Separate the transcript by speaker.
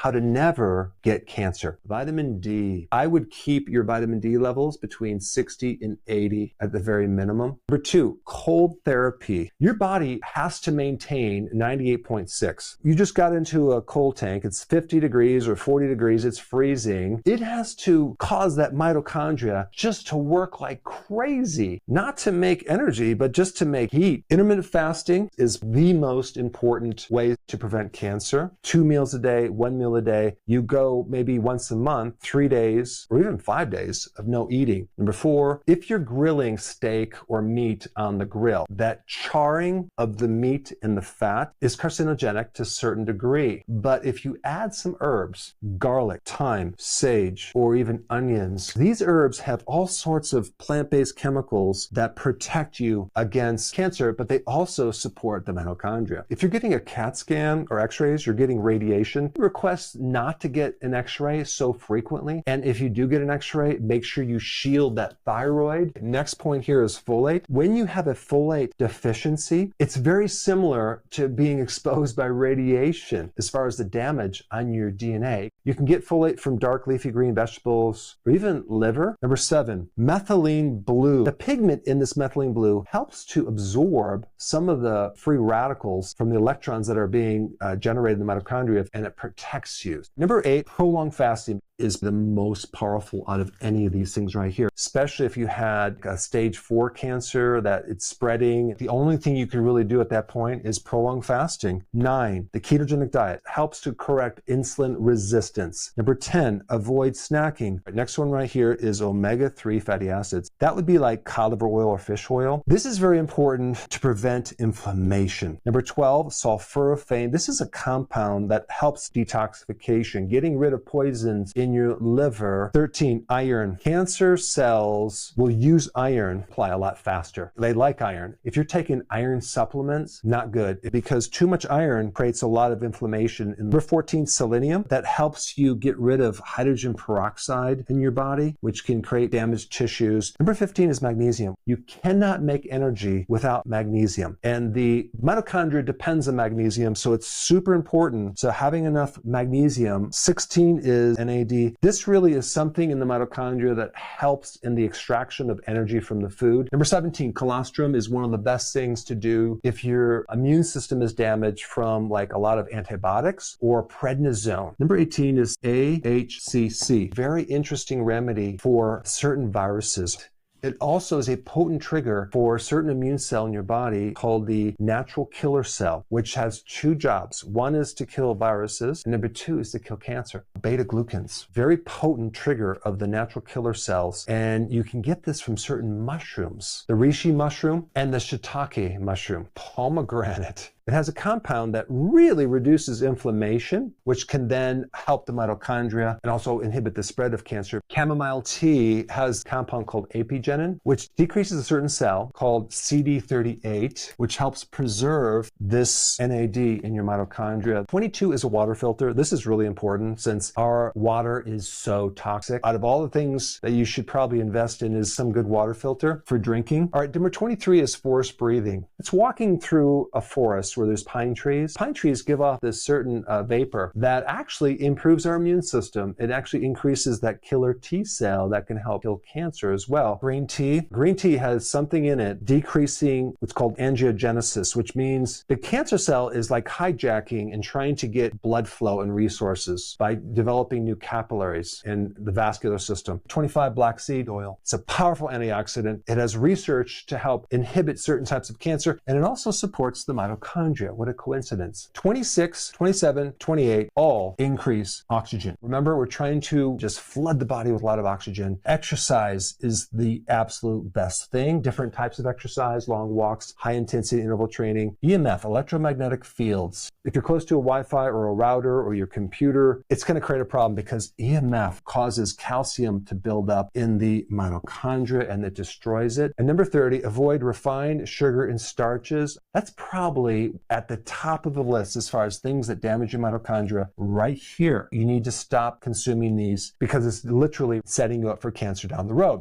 Speaker 1: how to never get cancer. Vitamin D. I would keep your vitamin D levels between 60 and 80 at the very minimum. Number 2, cold therapy. Your body has to maintain 98.6. You just got into a cold tank. It's 50 degrees or 40 degrees. It's freezing. It has to cause that mitochondria just to work like crazy, not to make energy, but just to make heat. Intermittent fasting is the most important way to prevent cancer. 2 meals a day, 1 meal a day. You go maybe once a month, 3 days, or even 5 days of no eating. Number 4, if you're grilling steak or meat on the grill, that charring of the meat and the fat is carcinogenic to a certain degree. But if you add some herbs, garlic, thyme, sage, or even onions, these herbs have all sorts of plant-based chemicals that protect you against cancer, but they also support the mitochondria. If you're getting a CAT scan or x-rays, you're getting radiation, request not to get an x-ray so frequently. And if you do get an x-ray, make sure you shield that thyroid. Next point here is folate. When you have a folate deficiency, it's very similar to being exposed by radiation as far as the damage on your DNA. You can get folate from dark leafy green vegetables or even liver. Number 7, methylene blue. The pigment in this methylene blue helps to absorb some of the free radicals from the electrons that are being generated in the mitochondria, and it protects you. Number 8, prolonged fasting is the most powerful out of any of these things right here, especially if you had a stage 4 cancer that it's spreading. The only thing you can really do at that point is prolonged fasting. 9, the ketogenic diet helps to correct insulin resistance. Number 10, avoid snacking. Next one right here is omega-3 fatty acids. That would be like cod liver oil or fish oil. This is very important to prevent inflammation. Number 12, sulforaphane. This is a compound that helps detoxification, getting rid of poisons in your liver. 13, iron. Cancer cells will use iron apply a lot faster. They like iron. If you're taking iron supplements, not good, because too much iron creates a lot of inflammation. Number 14, selenium. That helps you get rid of hydrogen peroxide in your body, which can create damaged tissues. Number 15 is magnesium. You cannot make energy without magnesium, and the mitochondria depends on magnesium, so it's super important. So having enough magnesium. 16 is NAD. This really is something in the mitochondria that helps in the extraction of energy from the food. Number 17, colostrum is one of the best things to do if your immune system is damaged from like a lot of antibiotics or prednisone. Number 18 is AHCC. Very interesting remedy for certain viruses. It also is a potent trigger for a certain immune cell in your body called the natural killer cell, which has 2 jobs. One is to kill viruses, and number 2 is to kill cancer. Beta-glucans, very potent trigger of the natural killer cells, and you can get this from certain mushrooms. The reishi mushroom and the shiitake mushroom, pomegranate. It has a compound that really reduces inflammation, which can then help the mitochondria and also inhibit the spread of cancer. Chamomile tea has a compound called apigenin, which decreases a certain cell called CD38, which helps preserve this NAD in your mitochondria. 22 is a water filter. This is really important since our water is so toxic. Out of all the things that you should probably invest in is some good water filter for drinking. All right, number 23 is forest breathing. It's walking through a forest where there's pine trees. Pine trees give off this certain vapor that actually improves our immune system. It actually increases that killer T cell that can help kill cancer as well. Green tea. Green tea has something in it decreasing what's called angiogenesis, which means the cancer cell is like hijacking and trying to get blood flow and resources by developing new capillaries in the vascular system. 25, black seed oil. It's a powerful antioxidant. It has research to help inhibit certain types of cancer, and it also supports the mitochondria. What a coincidence. 26, 27, 28 all increase oxygen. Remember, we're trying to just flood the body with a lot of oxygen. Exercise is the absolute best thing. Different types of exercise, long walks, high intensity interval training. EMF, electromagnetic fields. If you're close to a Wi-Fi or a router or your computer, it's going to create a problem because EMF causes calcium to build up in the mitochondria and it destroys it. And number 30, avoid refined sugar and starches. That's probably at the top of the list as far as things that damage your mitochondria right here. You need to stop consuming these because it's literally setting you up for cancer down the road.